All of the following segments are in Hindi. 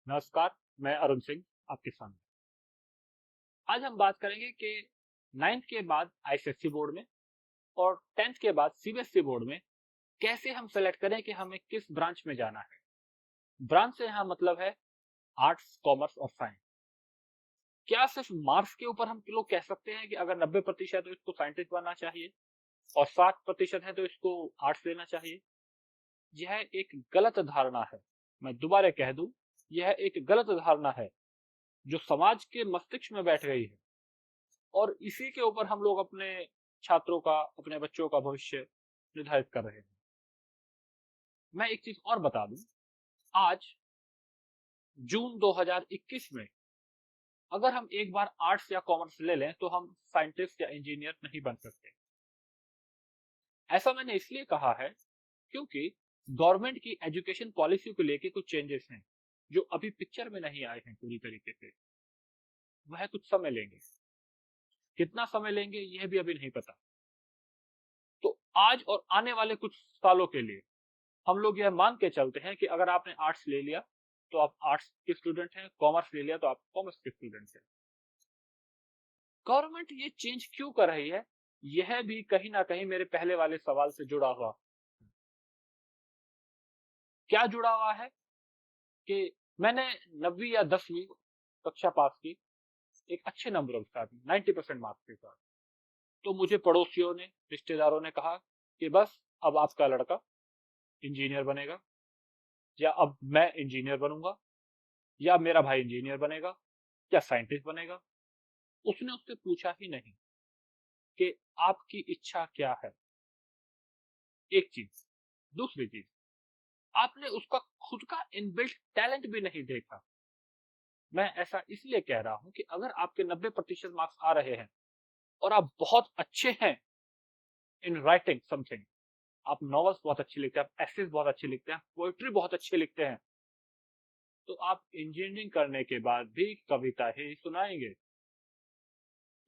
नमस्कार। मैं अरुण सिंह आपके सामने। आज हम बात करेंगे कि 9th के बाद आईसीएसई बोर्ड में और 10th के बाद सीबीएसई बोर्ड में कैसे हम सेलेक्ट करें कि हमें किस ब्रांच में जाना है। ब्रांच से यहाँ मतलब है आर्ट्स, कॉमर्स और साइंस। क्या सिर्फ मार्क्स के ऊपर हम लोग कह सकते हैं कि अगर 90% है तो इसको साइंटिस्ट बनना चाहिए और 60% है तो इसको आर्ट्स लेना चाहिए? यह एक गलत धारणा है। मैं दोबारा कह दूं, यह एक गलत धारणा है जो समाज के मस्तिष्क में बैठ गई है और इसी के ऊपर हम लोग अपने छात्रों का, अपने बच्चों का भविष्य निर्धारित कर रहे हैं। मैं एक चीज और बता दूं, आज जून 2021 में अगर हम एक बार आर्ट्स या कॉमर्स ले लें तो हम साइंटिस्ट या इंजीनियर नहीं बन सकते। ऐसा मैंने इसलिए कहा है क्योंकि गवर्नमेंट की एजुकेशन पॉलिसी को लेके कुछ चेंजेस हैं जो अभी पिक्चर में नहीं आए हैं पूरी तरीके से। वह कुछ समय लेंगे। कितना समय लेंगे यह भी अभी नहीं पता। तो आज और आने वाले कुछ सालों के लिए हम लोग यह मान के चलते हैं कि अगर आपने आर्ट्स ले लिया तो आप आर्ट्स के स्टूडेंट हैं, कॉमर्स ले लिया तो आप कॉमर्स के स्टूडेंट हैं। गवर्नमेंट ये चेंज क्यों कर रही है, यह भी कहीं ना कहीं मेरे पहले वाले सवाल से जुड़ा हुआ। क्या जुड़ा हुआ है कि मैंने 9वीं या 10वीं कक्षा पास की एक अच्छे नंबरों के साथ, 90% मार्क्स के साथ। तो मुझे पड़ोसियों ने, रिश्तेदारों ने कहा कि बस अब आपका लड़का इंजीनियर बनेगा, या अब मैं इंजीनियर बनूंगा, या मेरा भाई इंजीनियर बनेगा, या साइंटिस्ट बनेगा। उसने उससे पूछा ही नहीं कि आपकी इच्छा क्या है। एक चीज। दूसरी चीज, आपने उसका खुद का इनबिल्ट टैलेंट भी नहीं देखा। मैं ऐसा इसलिए कह रहा हूं कि अगर आपके 90% मार्क्स आ रहे हैं और आप बहुत अच्छे हैं इन राइटिंग समथिंग, आप नॉवेल्स बहुत अच्छी लिखते हैं, आप एसेज बहुत अच्छे लिखते हैं, पोएट्री बहुत अच्छे लिखते हैं, तो आप इंजीनियरिंग करने के बाद भी कविता ही सुनाएंगे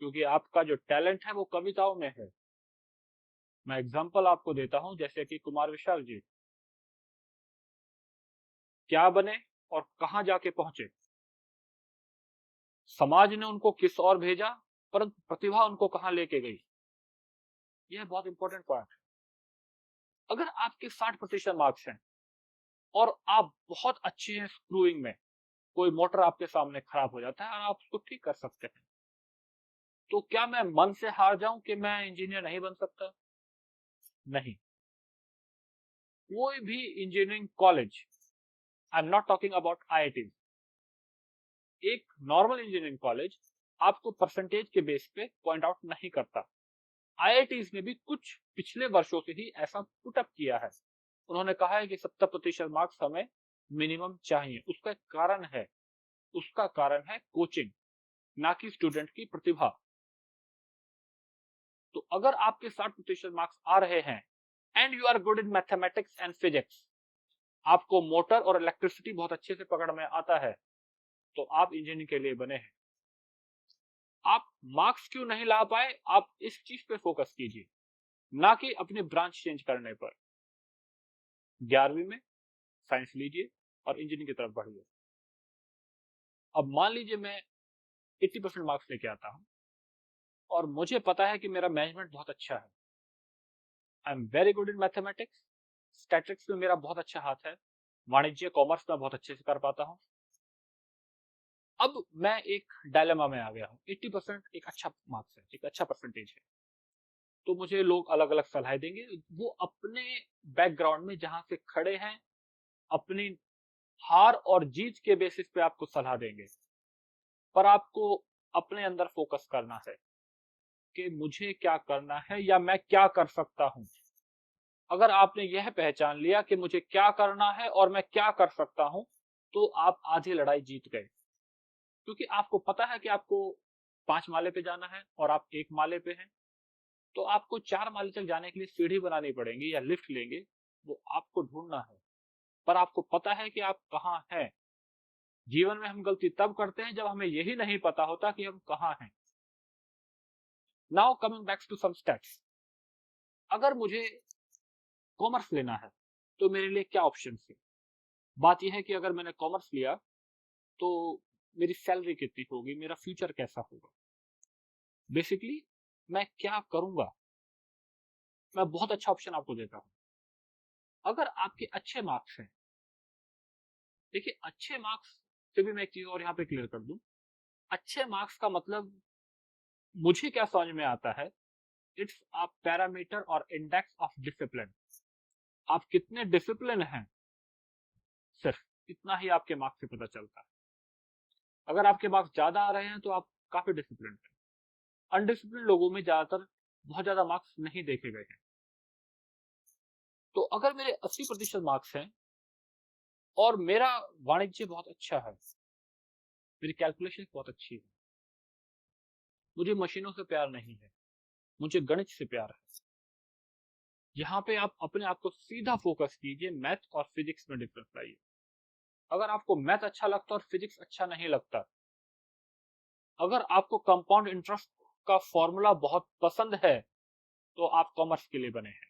क्योंकि आपका जो टैलेंट है वो कविताओं में है। मैं एग्जांपल आपको देता हूं, जैसे कि कुमार विशाल जी क्या बने और कहां जाके पहुंचे। समाज ने उनको किस और भेजा, परंतु प्रतिभा उनको कहां लेके गई। यह बहुत इंपॉर्टेंट पॉइंट है। अगर आपके 60% मार्क्स हैं और आप बहुत अच्छे हैं स्क्रूइंग में, कोई मोटर आपके सामने खराब हो जाता है और आप उसको ठीक कर सकते हैं, तो क्या मैं मन से हार जाऊं कि मैं इंजीनियर नहीं बन सकता? नहीं। कोई भी engineering college, I am not talking about IIT, एक नॉर्मल इंजीनियरिंग कॉलेज आपको परसेंटेज के बेस पे पॉइंट आउट नहीं करता। आईआईटीज ने भी कुछ पिछले वर्षों से ही ऐसा पुटअप किया है। उन्होंने कहा है कि 70% मार्क्स हमें मिनिमम चाहिए। उसका कारण है, उसका कारण है कोचिंग, ना कि स्टूडेंट की प्रतिभा। तो अगर आपके 60% मार्क्स आ रहे हैं and you are good in mathematics and physics, आपको मोटर और इलेक्ट्रिसिटी बहुत अच्छे से पकड़ में आता है, तो आप इंजीनियरिंग के लिए बने हैं। आप मार्क्स क्यों नहीं ला पाए, आप इस चीज पे फोकस कीजिए, ना कि अपनी ब्रांच चेंज करने पर। 11वीं में साइंस लीजिए और इंजीनियरिंग की तरफ बढ़िए। अब मान लीजिए मैं 80% मार्क्स लेके आता हूं और मुझे पता है कि मेरा मैनेजमेंट बहुत अच्छा है, I am very good in mathematics, statistics में मेरा बहुत अच्छा हाथ है, वाणिज्य कॉमर्स में बहुत अच्छे से कर पाता हूं। अब मैं एक डायलेमा में आ गया हूं। 80% एक अच्छा मार्क्स है, एक अच्छा परसेंटेज है, तो मुझे लोग अलग अलग सलाह देंगे। वो अपने बैकग्राउंड में जहां से खड़े हैं, अपनी हार और जीत के बेसिस पे आपको सलाह देंगे। पर आपको अपने अंदर फोकस करना है कि मुझे क्या करना है या मैं क्या कर सकता हूं। अगर आपने यह पहचान लिया कि मुझे क्या करना है और मैं क्या कर सकता हूं, तो आप आधी लड़ाई जीत गए। क्योंकि आपको पता है कि आपको 5 माले पे जाना है और आप 1 माले पे हैं, तो आपको 4 माले तक जाने के लिए सीढ़ी बनानी पड़ेगी या लिफ्ट लेंगे, वो आपको ढूंढना है। पर आपको पता है कि आप कहां हैं। जीवन में हम गलती तब करते हैं जब हमें यही नहीं पता होता कि हम कहां हैं। Now coming back to some steps. अगर मुझे कॉमर्स लेना है तो मेरे लिए क्या ऑप्शन है? बात यह है कि अगर मैंने कॉमर्स लिया तो मेरी सैलरी कितनी होगी, मेरा फ्यूचर कैसा होगा। बेसिकली मैं क्या करूंगा, मैं बहुत अच्छा ऑप्शन आपको देता हूं। अगर आपके अच्छे मार्क्स हैं, देखिए अच्छे मार्क्स से भी मैं एक चीज और यहाँ पे क्लियर कर दूं, अच्छे मार्क्स का मतलब मुझे क्या समझ में आता है, इट्स अ पैरामीटर और इंडेक्स ऑफ डिसिप्लिन। आप कितने डिसिप्लिन हैं, सिर्फ इतना ही आपके मार्क्स से पता चलता है। अगर आपके मार्क्स ज्यादा आ रहे हैं तो आप काफी डिसिप्लिन हैं। अनडिसिप्लिन लोगों में ज्यादातर बहुत ज्यादा मार्क्स नहीं देखे गए हैं। तो अगर मेरे 80% मार्क्स हैं और मेरा वाणिज्य बहुत अच्छा है, मेरी कैलकुलेशन बहुत अच्छी है, मुझे मशीनों से प्यार नहीं है, मुझे गणित से प्यार है, यहाँ पे आप अपने आप को सीधा फोकस कीजिए, मैथ और फिजिक्स में डिफरेंस लाइए। अगर आपको मैथ अच्छा लगता और फिजिक्स अच्छा नहीं लगता, अगर आपको कंपाउंड इंटरेस्ट का फॉर्मूला बहुत पसंद है, तो आप कॉमर्स के लिए बने हैं।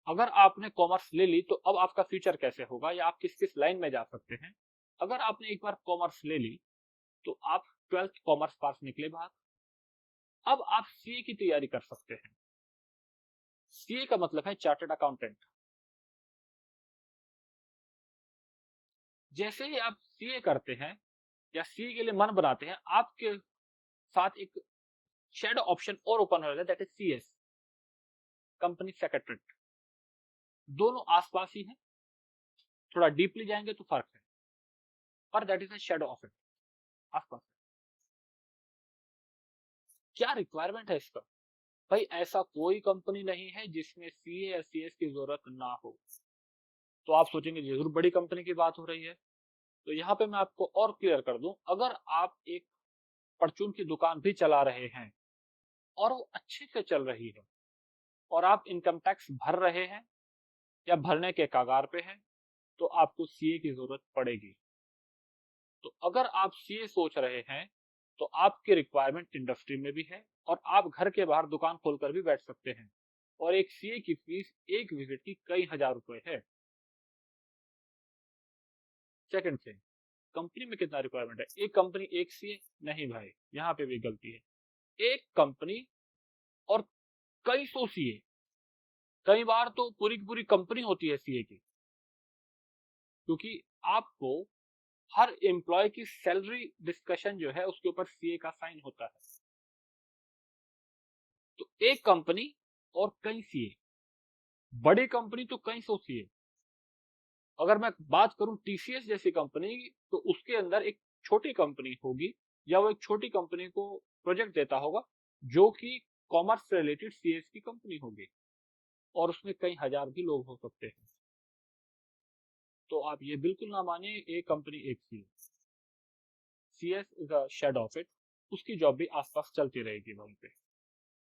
अगर आपने कॉमर्स ले ली तो अब आपका फ्यूचर कैसे होगा, या आप किस किस लाइन में जा सकते हैं। अगर आपने एक बार कॉमर्स ले ली तो आप 12th कॉमर्स पास निकले बाहर, अब आप सीए की तैयारी कर सकते हैं। सीए का मतलब है चार्टर्ड अकाउंटेंट। जैसे ही आप सीए करते हैं या सीए के लिए मन बनाते हैं, आपके साथ एक शेडो ऑप्शन और ओपन हो जाता है, that is CS, company secretary. दोनों आसपास ही हैं, थोड़ा डीपली जाएंगे तो फर्क है, पर that is a shadow of it, आसपास। क्या रिक्वायरमेंट है इसका, भाई ऐसा कोई कंपनी नहीं है जिसमें सीए या सीएस की जरूरत ना हो। तो आप सोचेंगे जरूर बड़ी कंपनी की बात हो रही है, तो यहाँ पे मैं आपको और क्लियर कर दूं, अगर आप एक परचून की दुकान भी चला रहे हैं और वो अच्छे से चल रही है और आप इनकम टैक्स भर रहे हैं या भरने के कगार पे हैं, तो आपको सीए की जरूरत पड़ेगी। तो अगर आप सीए सोच रहे हैं तो आपकी रिक्वायरमेंट इंडस्ट्री में भी है, और आप घर के बाहर दुकान खोलकर भी बैठ सकते हैं, और एक सीए की फीस एक विजिट की कई हजार रुपए है। सेकंड थिंग, कंपनी में कितना रिक्वायरमेंट है, एक कंपनी एक सीए नहीं भाई, यहाँ पे भी गलती है। एक कंपनी और कई सौ सीए, कई बार तो पूरी की पूरी कंपनी होती है सीए की, क्योंकि आपको हर एम्प्लॉय की सैलरी डिस्कशन जो है उसके ऊपर सीए का साइन होता है। तो एक कंपनी और कई सीए, बड़ी कंपनी तो कई सौ सीए। अगर मैं बात करूं टीसीएस जैसी कंपनी, तो उसके अंदर एक छोटी कंपनी होगी, या वो एक छोटी कंपनी को प्रोजेक्ट देता होगा जो कि कॉमर्स से रिलेटेड सीएस की कंपनी होगी, और उसमें कई हजार भी लोग हो सकते हैं। तो आप ये बिल्कुल ना मानिए एक कंपनी एक CS, CS is a shade of it. उसकी जॉब भी आसपास चलती रहेगी, वहीं पे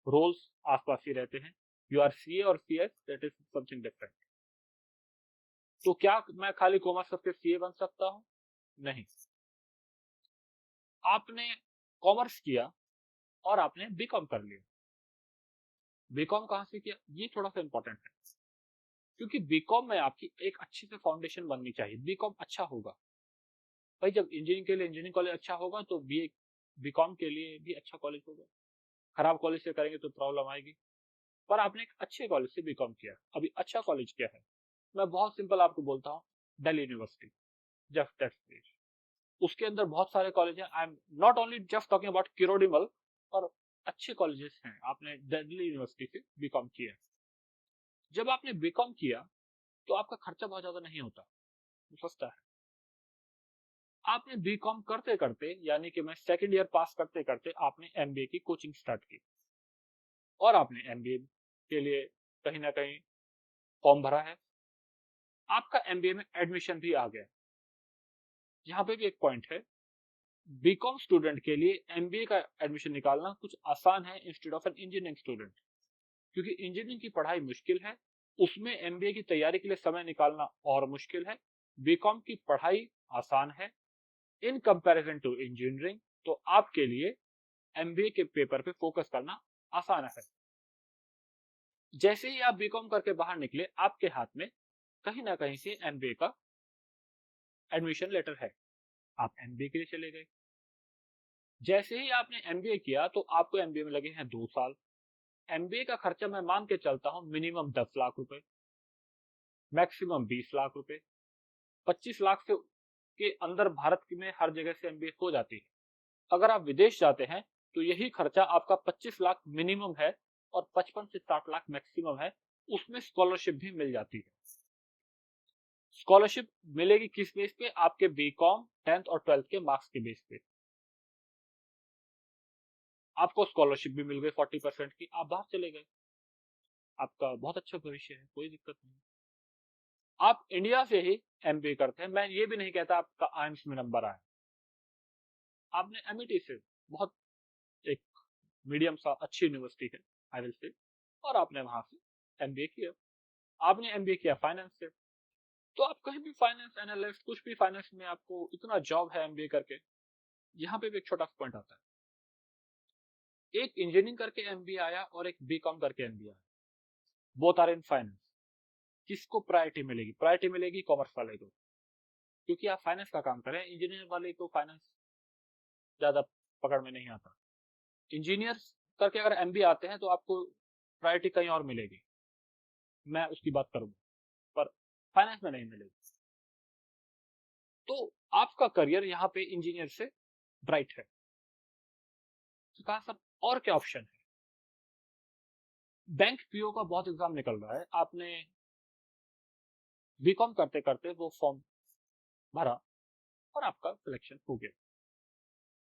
रोल्स आसपास ही रहते हैं। यू आर सीए और CS, that is something different. तो क्या मैं खाली कॉमर्स करके सीए बन सकता हूं, नहीं। आपने कॉमर्स किया और आपने बीकॉम कर लिया, बीकॉम कहां से किया, ये थोड़ा सा इंपॉर्टेंट है, क्योंकि बीकॉम में आपकी एक अच्छी से फाउंडेशन बननी चाहिए, बीकॉम अच्छा होगा। भाई जब इंजीनियरिंग के लिए इंजीनियरिंग कॉलेज अच्छा होगा, तो बीकॉम के लिए भी अच्छा कॉलेज होगा। खराब कॉलेज से करेंगे तो प्रॉब्लम आएगी। पर आपने एक अच्छे कॉलेज से बीकॉम किया, अभी अच्छा कॉलेज क्या है, मैं बहुत सिंपल आपको बोलता हूँ, दिल्ली यूनिवर्सिटी, जस्ट दैट्स। उसके अंदर बहुत सारे कॉलेज हैं, I am not only just talking about Kirori Mal, और अच्छे कॉलेजेस हैं। आपने दिल्ली यूनिवर्सिटी से बीकॉम किया, जब आपने बीकॉम किया तो आपका खर्चा बहुत ज्यादा नहीं होता, सस्ता है। आपने बीकॉम करते करते, यानी कि मैं सेकंड ईयर पास करते करते, आपने एमबीए की कोचिंग स्टार्ट की, और आपने एमबीए के लिए कहीं ना कहीं फॉर्म भरा है, आपका एमबीए में एडमिशन भी आ गया। यहाँ पे भी एक पॉइंट है, बीकॉम स्टूडेंट के लिए एमबीए का एडमिशन निकालना कुछ आसान है instead of an engineering student, क्योंकि इंजीनियरिंग की पढ़ाई मुश्किल है, उसमें एमबीए की तैयारी के लिए समय निकालना और मुश्किल है। बीकॉम की पढ़ाई आसान है इन कंपैरिजन टू इंजीनियरिंग, तो आपके लिए एमबीए के पेपर पे फोकस करना आसान है। जैसे ही आप बीकॉम करके बाहर निकले, आपके हाथ में कहीं ना कहीं से एमबीए का एडमिशन लेटर है, आप एमबीए के लिए चले गए। जैसे ही आपने एमबीए किया तो आपको एमबीए में लगे हैं 2 साल। एमबीए का खर्चा मैं मान के चलता हूं मिनिमम 10 लाख रुपए, मैक्सिमम 20 लाख रुपए। 25 लाख से के अंदर भारत में हर जगह से एमबीए हो जाती है। अगर आप विदेश जाते हैं तो यही खर्चा आपका 25 लाख मिनिमम है और 55 से 60 लाख मैक्सिमम है। उसमें स्कॉलरशिप भी मिल जाती है। स्कॉलरशिप मिलेगी किस बेस पे? आपके बीकॉम 10th और 12th के मार्क्स के बेस पे आपको स्कॉलरशिप भी मिल गई 40% की, आप बाहर चले गए। आपका बहुत अच्छा भविष्य है, कोई दिक्कत नहीं। आप इंडिया से ही एमबीए करते हैं, मैं ये भी नहीं कहता आपका आइम्स में नंबर आए। आपने एमईटी से, बहुत एक मीडियम सा अच्छी यूनिवर्सिटी है आई से, और आपने वहां से एमबीए किया। आपने एमबीए किया फाइनेंस से, तो आप कहीं भी फाइनेंस एनालिस्ट, कुछ भी फाइनेंस में आपको इतना जॉब है एमबीए करके। यहाँ पे भी एक छोटा सा पॉइंट आता है, एक इंजीनियरिंग करके एमबीए आया और एक बीकॉम करके एमबीए आया, बोथ आर इन फाइनेंस। किसको प्रायोरिटी मिलेगी? प्रायोरिटी मिलेगी कॉमर्स वाले को, क्योंकि आप फाइनेंस का काम करें। इंजीनियर वाले को फाइनेंस ज्यादा पकड़ में नहीं आता। इंजीनियर करके अगर एमबीए आते हैं तो आपको प्रायोरिटी कहीं और मिलेगी, मैं उसकी बात करूंगा, पर फाइनेंस में नहीं मिलेगी। तो आपका करियर यहाँ पे इंजीनियर से ब्राइट है। तो कहा सर और क्या ऑप्शन है? बैंक पीओ का बहुत एग्जाम निकल रहा है। आपने बीकॉम करते करते वो फॉर्म भरा और आपका सिलेक्शन हो गया।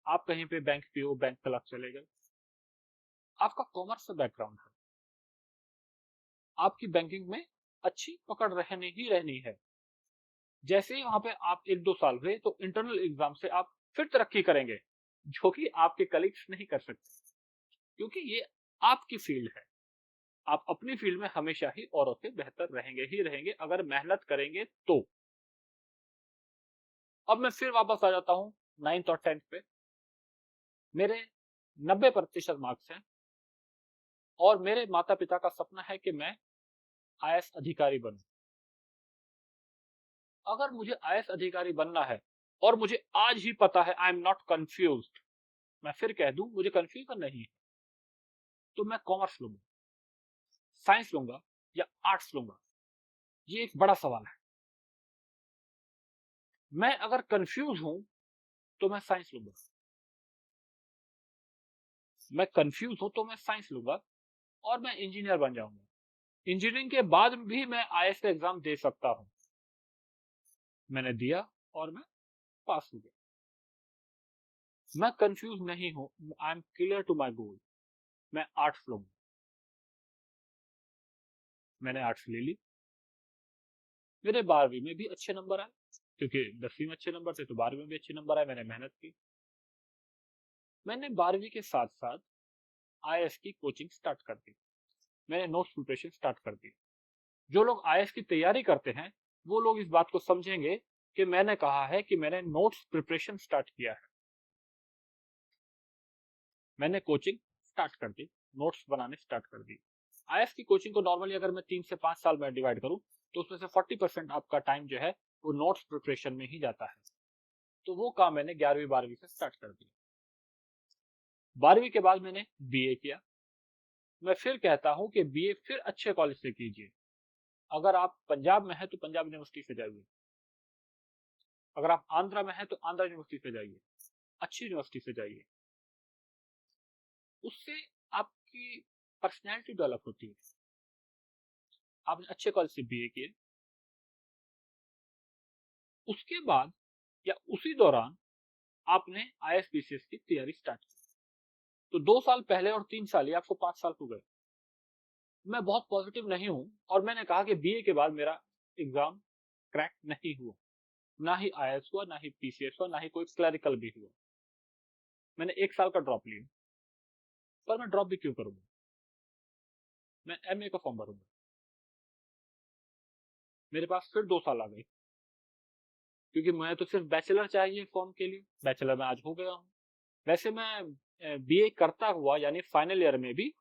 आप कहीं पे बैंक पीओ, बैंक क्लर्क चले गए। आपका कॉमर्स से बैकग्राउंड है, आपकी बैंकिंग में अच्छी पकड़ रहनी ही रहनी है। जैसे ही वहां पे आप 1-2 साल हुए तो इंटरनल एग्जाम से आप फिर तरक्की करेंगे, जो कि आपके कलीग्स नहीं कर सकते, क्योंकि ये आपकी फील्ड है। आप अपनी फील्ड में हमेशा ही औरों से बेहतर रहेंगे ही रहेंगे अगर मेहनत करेंगे तो। अब मैं फिर वापस आ जाता हूं 9th और 10th पे। मेरे 90% मार्क्स हैं और मेरे माता पिता का सपना है कि मैं आईएएस अधिकारी बनूं। अगर मुझे आईएएस अधिकारी बनना है और मुझे आज ही पता है आई एम नॉट कंफ्यूज्ड, मैं फिर कह दूं मुझे कंफ्यूजन नहीं है, तो मैं कॉमर्स लूंगा, साइंस लूंगा या आर्ट्स लूंगा? ये एक बड़ा सवाल है। मैं अगर कंफ्यूज हूं तो मैं साइंस लूंगा, मैं कंफ्यूज हूं तो मैं साइंस लूंगा और मैं इंजीनियर बन जाऊंगा। इंजीनियरिंग के बाद भी मैं आईएएस का एग्जाम दे सकता हूं। मैंने दिया और मैं पास हो गया। मैं कंफ्यूज नहीं हूं, I am clear to my goal. मैं आर्ट्स लूंगा। मैंने आर्ट्स ले ली। मेरे 12वीं में भी अच्छे नंबर आए, क्योंकि 10वीं में अच्छे नंबर थे तो 12वीं में भी अच्छे नंबर आए। मैंने मेहनत की। मैंने 12वीं के साथ साथ आईएएस की कोचिंग स्टार्ट कर दी। मैंने नोट्स प्रिपरेशन स्टार्ट कर दी। जो लोग आईएएस की तैयारी करते हैं वो लोग इस बात को समझेंगे कि मैंने कहा है कि मैंने नोट्स प्रिपरेशन स्टार्ट किया है। मैंने कोचिंग स्टार्ट कर दी, नोट्स बनाने स्टार्ट कर दी। आईएएस की कोचिंग को नॉर्मली अगर मैं 3 से 5 साल में डिवाइड करूं तो उसमें से 40% आपका टाइम जो है वो नोट्स प्रिपरेशन में ही जाता है। तो वो काम मैंने 11वीं 12वीं से स्टार्ट कर दिया। 12वीं के बाद मैंने बीए किया। मैं फिर कहता हूं कि बीए फिर अच्छे कॉलेज से कीजिए। अगर आप पंजाब में हैं तो पंजाब यूनिवर्सिटी से जाइए, अगर आप आंध्रा में हैं तो आंध्रा यूनिवर्सिटी से जाइए, अच्छी यूनिवर्सिटी से जाइए। उससे आपकी पर्सनैलिटी डेवलप होती है। आपने अच्छे कॉलेज से बीए किए, उसके बाद या उसी दौरान आपने आईएएस पीसीएस की तैयारी स्टार्ट की, तो 2 साल पहले और 3 साल ही आपको 5 साल हो गए। मैं बहुत पॉजिटिव नहीं हूं और मैंने कहा कि बीए के बाद मेरा एग्जाम क्रैक नहीं हुआ, ना ही आईएएस हुआ, ना ही पीसीएस हुआ, ना ही कोई क्लरिकल भी हुआ। मैंने 1 साल का ड्रॉप लिया। पर मैं ड्रॉप भी क्यों करूंगा? मैं एमए का फॉर्म भरूंगा। मेरे पास फिर 2 साल आ गए, क्योंकि मैं तो सिर्फ बैचलर चाहिए फॉर्म के लिए। बैचलर में आज हो गया हूँ। वैसे मैं बीए करता हुआ यानी फाइनल ईयर में भी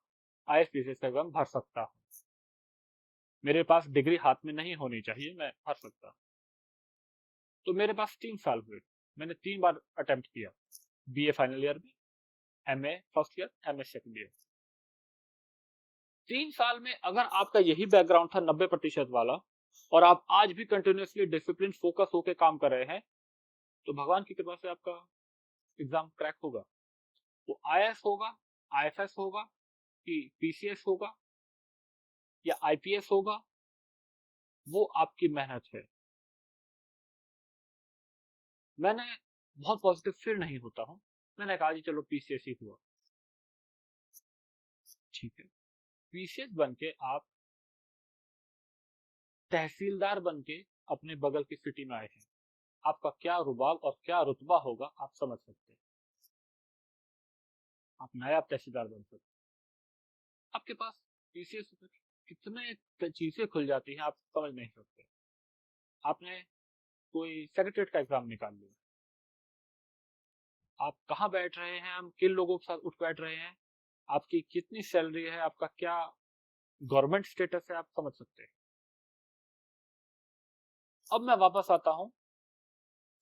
आईएएस पीसीएस का एग्जाम भर सकता हूँ। मेरे पास डिग्री हाथ में नहीं होनी चाहिए, मैं भर सकता हूँ। तो मेरे पास 3 साल हुए। मैंने 3 बार अटेम्प्ट किया, बीए फाइनल ईयर में, MA first year, MA second year. 3 साल में अगर आपका यही बैकग्राउंड था 90% वाला, और आप आज भी कंटिन्यूसली डिसिप्लिन फोकस होकर काम कर रहे हैं, तो भगवान की कृपा से आपका एग्जाम क्रैक होगा। वो आईएएस होगा, आईएफएस होगा, कि पीसीएस होगा या आईपीएस होगा, वो आपकी मेहनत है। मैंने बहुत पॉजिटिव फील नहीं होता हूं, मैंने कहा जी चलो पीसीएस ही हुआ, ठीक है। पीसीएस बन के आप तहसीलदार बन के अपने बगल की सिटी में आए हैं, आपका क्या रुबाब और क्या रुतबा होगा आप समझ सकते हैं। आप नायब तहसीलदार बन सकते, आपके पास पीसीएस कितने चीजें खुल जाती हैं आप समझ नहीं सकते। आपने कोई सेक्रेटरीट का एग्जाम निकाल लिया, आप कहाँ बैठ रहे हैं, हम किन लोगों के साथ उठ बैठ रहे हैं, आपकी कितनी सैलरी है, आपका क्या गवर्नमेंट स्टेटस है, आप समझ सकते हैं। अब मैं वापस आता हूं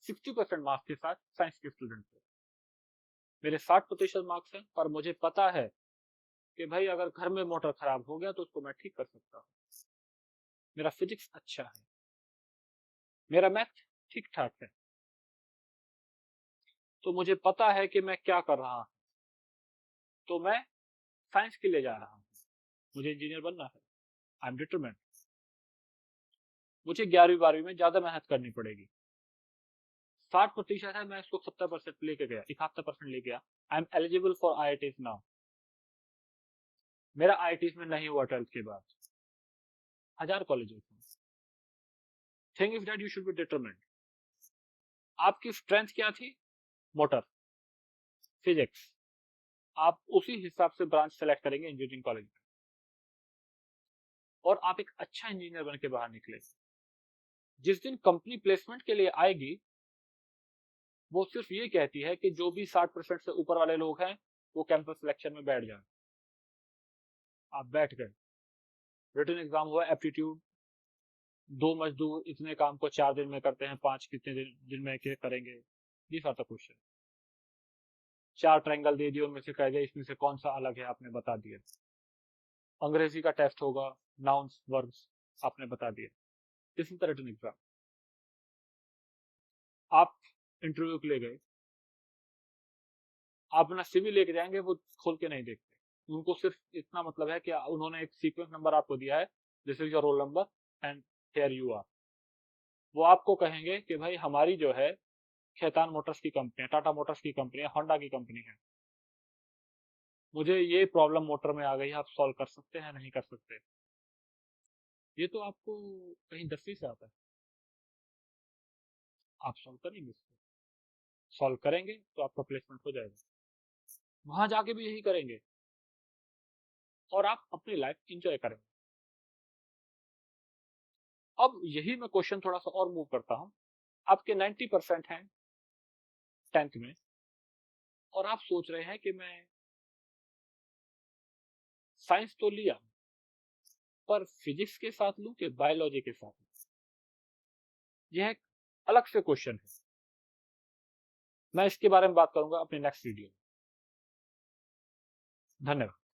60% मार्क्स के साथ साइंस के स्टूडेंट पे। मेरे 60% मार्क्स हैं, पर मुझे पता है कि भाई अगर घर में मोटर खराब हो गया तो उसको मैं ठीक कर सकता हूँ। मेरा फिजिक्स अच्छा है, मेरा मैथ ठीक ठाक है, तो मुझे पता है कि मैं क्या कर रहा हूं, तो मैं साइंस के लिए जा रहा हूं। मुझे इंजीनियर बनना है, आई एम डिटरमाइंड। मुझे 11वीं 12वीं में ज्यादा मेहनत करनी पड़ेगी। 60% है, मैं इसको 70% लेके गया, 71% ले गया। I am eligible for IITs now. मेरा आईआईटीज में नहीं हुआ 12th के बाद, 1000 कॉलेजेस में। Thing is that you should be determined. आपकी स्ट्रेंथ क्या थी? Motor, physics. आप उसी हिसाब से ब्रांच सेलेक्ट करेंगे इंजीनियरिंग कॉलेज में, और आप एक अच्छा इंजीनियर बन के बाहर निकले। जिस दिन कंपनी प्लेसमेंट के लिए आएगी, वो सिर्फ ये कहती है कि जो भी 60% से ऊपर वाले लोग हैं वो कैंपस सिलेक्शन में बैठ जाए। आप बैठ गए, रिटन एग्जाम हुआ, एप्टीट्यूड, 2 मजदूर इतने काम को 4 दिन में करते हैं, 5 कितने दिन में करेंगे, these are the question. 4 triangle दे दिए, उनमें से कह दिया इसमें से कौन सा अलग है, आपने बता दिया। अंग्रेजी का टेस्ट होगा, नाउन्स वर्ब्स, आपने बता दिया। This is the written exam. आप इंटरव्यू के लिए गए, आप अपना सीवी लेके जाएंगे, वो खोल के नहीं देखते। उनको सिर्फ इतना मतलब है कि उन्होंने एक सीक्वेंस नंबर आपको दिया है, this is your roll number and here you are. वो आपको कहेंगे कि भाई हमारी जो है खेतान मोटर्स की कंपनी है, टाटा मोटर्स की कंपनी है, होंडा की कंपनी है, मुझे ये प्रॉब्लम मोटर में आ गई है, आप सॉल्व कर सकते हैं, नहीं कर सकते। ये तो आपको कहीं 10वीं से आता है, आप सॉल्व करेंगे इसको, सॉल्व करेंगे तो आपका प्लेसमेंट हो जाएगा। वहां जाके भी यही करेंगे और आप अपनी लाइफ इंजॉय करेंगे। अब यही मैं क्वेश्चन थोड़ा सा और मूव करता हूं। आपके 90% हैं 10th में, और आप सोच रहे हैं कि मैं साइंस तो लिया, पर फिजिक्स के साथ लूं कि बायोलॉजी के साथ लूं? यह एक अलग से क्वेश्चन है, मैं इसके बारे में बात करूंगा अपने नेक्स्ट वीडियो में। धन्यवाद।